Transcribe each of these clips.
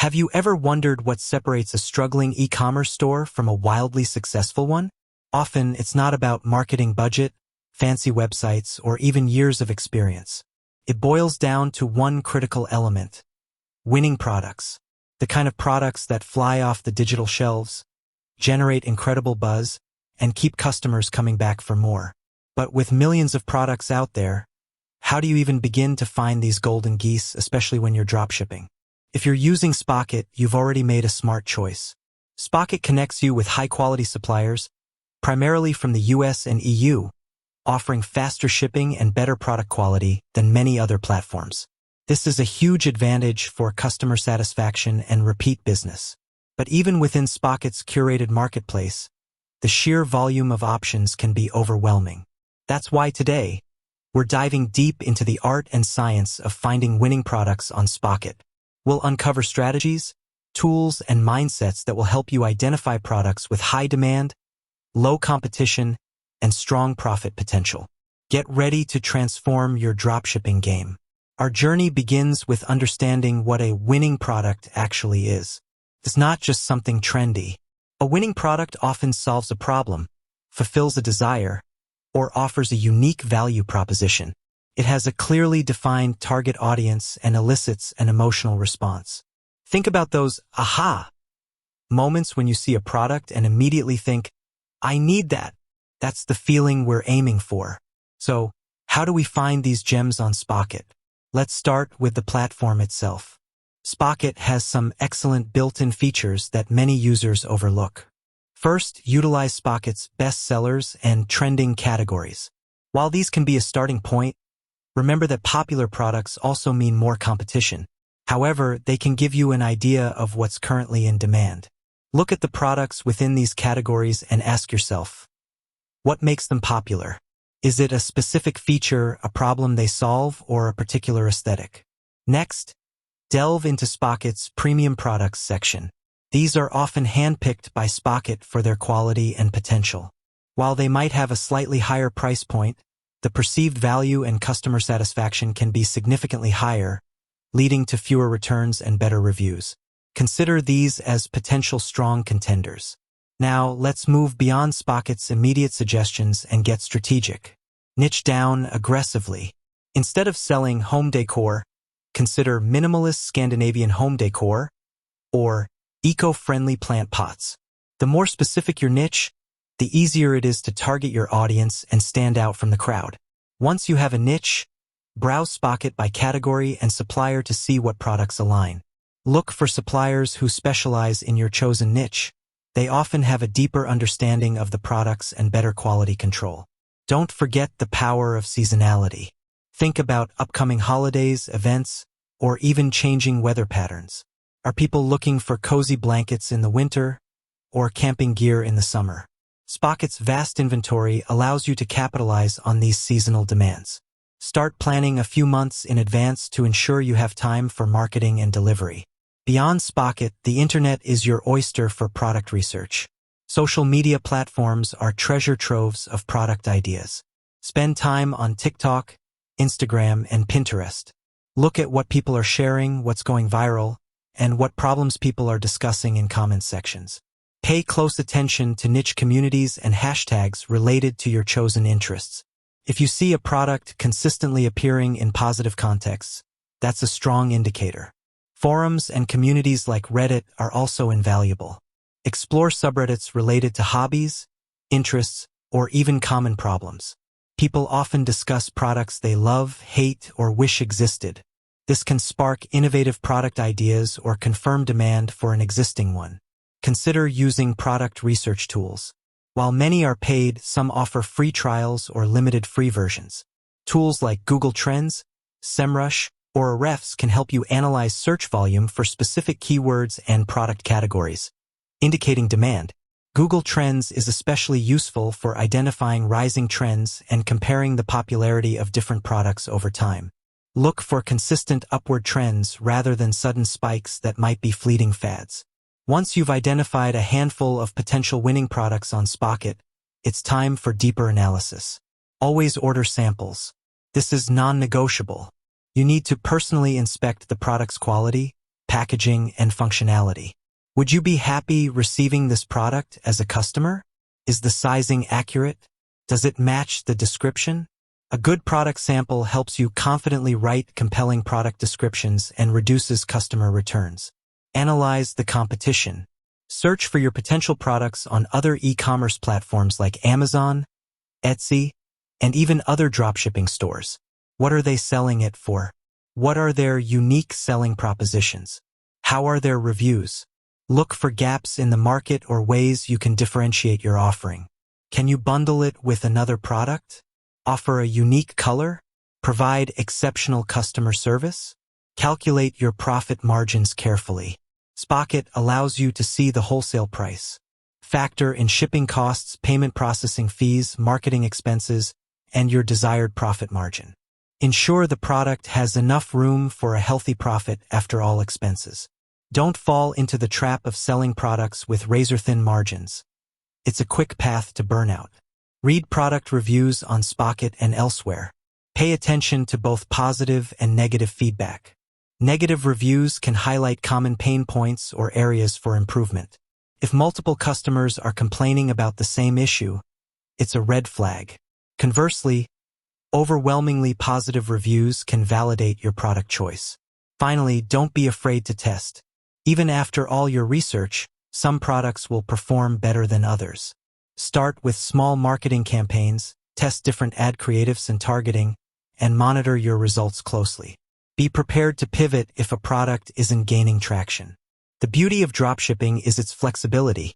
Have you ever wondered what separates a struggling e-commerce store from a wildly successful one? Often, it's not about marketing budget, fancy websites, or even years of experience. It boils down to one critical element: winning products. The kind of products that fly off the digital shelves, generate incredible buzz, and keep customers coming back for more. But with millions of products out there, how do you even begin to find these golden geese, especially when you're dropshipping? If you're using Spocket, you've already made a smart choice. Spocket connects you with high-quality suppliers, primarily from the US and EU, offering faster shipping and better product quality than many other platforms. This is a huge advantage for customer satisfaction and repeat business. But even within Spocket's curated marketplace, the sheer volume of options can be overwhelming. That's why today, we're diving deep into the art and science of finding winning products on Spocket. We'll uncover strategies, tools, and mindsets that will help you identify products with high demand, low competition, and strong profit potential. Get ready to transform your dropshipping game. Our journey begins with understanding what a winning product actually is. It's not just something trendy. A winning product often solves a problem, fulfills a desire, or offers a unique value proposition. It has a clearly defined target audience and elicits an emotional response. Think about those aha moments when you see a product and immediately think, I need that. That's the feeling we're aiming for. So, how do we find these gems on Spocket? Let's start with the platform itself. Spocket has some excellent built-in features that many users overlook. First, utilize Spocket's best sellers and trending categories. While these can be a starting point, remember that popular products also mean more competition. However, they can give you an idea of what's currently in demand. Look at the products within these categories and ask yourself, what makes them popular? Is it a specific feature, a problem they solve, or a particular aesthetic? Next, delve into Spocket's premium products section. These are often handpicked by Spocket for their quality and potential. While they might have a slightly higher price point, the perceived value and customer satisfaction can be significantly higher, leading to fewer returns and better reviews. Consider these as potential strong contenders. Now, let's move beyond Spocket's immediate suggestions and get strategic. Niche down aggressively. Instead of selling home decor, consider minimalist Scandinavian home decor or eco-friendly plant pots. The more specific your niche, the easier it is to target your audience and stand out from the crowd. Once you have a niche, browse Spocket by category and supplier to see what products align. Look for suppliers who specialize in your chosen niche. They often have a deeper understanding of the products and better quality control. Don't forget the power of seasonality. Think about upcoming holidays, events, or even changing weather patterns. Are people looking for cozy blankets in the winter or camping gear in the summer? Spocket's vast inventory allows you to capitalize on these seasonal demands. Start planning a few months in advance to ensure you have time for marketing and delivery. Beyond Spocket, the internet is your oyster for product research. Social media platforms are treasure troves of product ideas. Spend time on TikTok, Instagram, and Pinterest. Look at what people are sharing, what's going viral, and what problems people are discussing in comment sections. Pay close attention to niche communities and hashtags related to your chosen interests. If you see a product consistently appearing in positive contexts, that's a strong indicator. Forums and communities like Reddit are also invaluable. Explore subreddits related to hobbies, interests, or even common problems. People often discuss products they love, hate, or wish existed. This can spark innovative product ideas or confirm demand for an existing one. Consider using product research tools. While many are paid, some offer free trials or limited free versions. Tools like Google Trends, SEMrush, or Ahrefs can help you analyze search volume for specific keywords and product categories, indicating demand. Google Trends is especially useful for identifying rising trends and comparing the popularity of different products over time. Look for consistent upward trends rather than sudden spikes that might be fleeting fads. Once you've identified a handful of potential winning products on Spocket, it's time for deeper analysis. Always order samples. This is non-negotiable. You need to personally inspect the product's quality, packaging, and functionality. Would you be happy receiving this product as a customer? Is the sizing accurate? Does it match the description? A good product sample helps you confidently write compelling product descriptions and reduces customer returns. Analyze the competition. Search for your potential products on other e-commerce platforms like Amazon, Etsy, and even other dropshipping stores. What are they selling it for? What are their unique selling propositions? How are their reviews? Look for gaps in the market or ways you can differentiate your offering. Can you bundle it with another product? Offer a unique color? Provide exceptional customer service? Calculate your profit margins carefully. Spocket allows you to see the wholesale price. Factor in shipping costs, payment processing fees, marketing expenses, and your desired profit margin. Ensure the product has enough room for a healthy profit after all expenses. Don't fall into the trap of selling products with razor-thin margins. It's a quick path to burnout. Read product reviews on Spocket and elsewhere. Pay attention to both positive and negative feedback. Negative reviews can highlight common pain points or areas for improvement. If multiple customers are complaining about the same issue, it's a red flag. Conversely, overwhelmingly positive reviews can validate your product choice. Finally, don't be afraid to test. Even after all your research, some products will perform better than others. Start with small marketing campaigns, test different ad creatives and targeting, and monitor your results closely. Be prepared to pivot if a product isn't gaining traction. The beauty of dropshipping is its flexibility.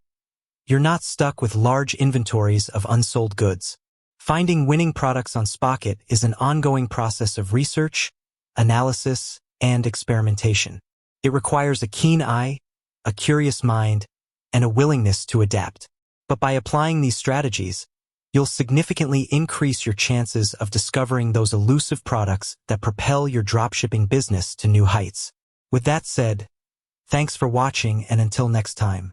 You're not stuck with large inventories of unsold goods. Finding winning products on Spocket is an ongoing process of research, analysis, and experimentation. It requires a keen eye, a curious mind, and a willingness to adapt. But by applying these strategies, you'll significantly increase your chances of discovering those elusive products that propel your dropshipping business to new heights. With that said, thanks for watching, and until next time.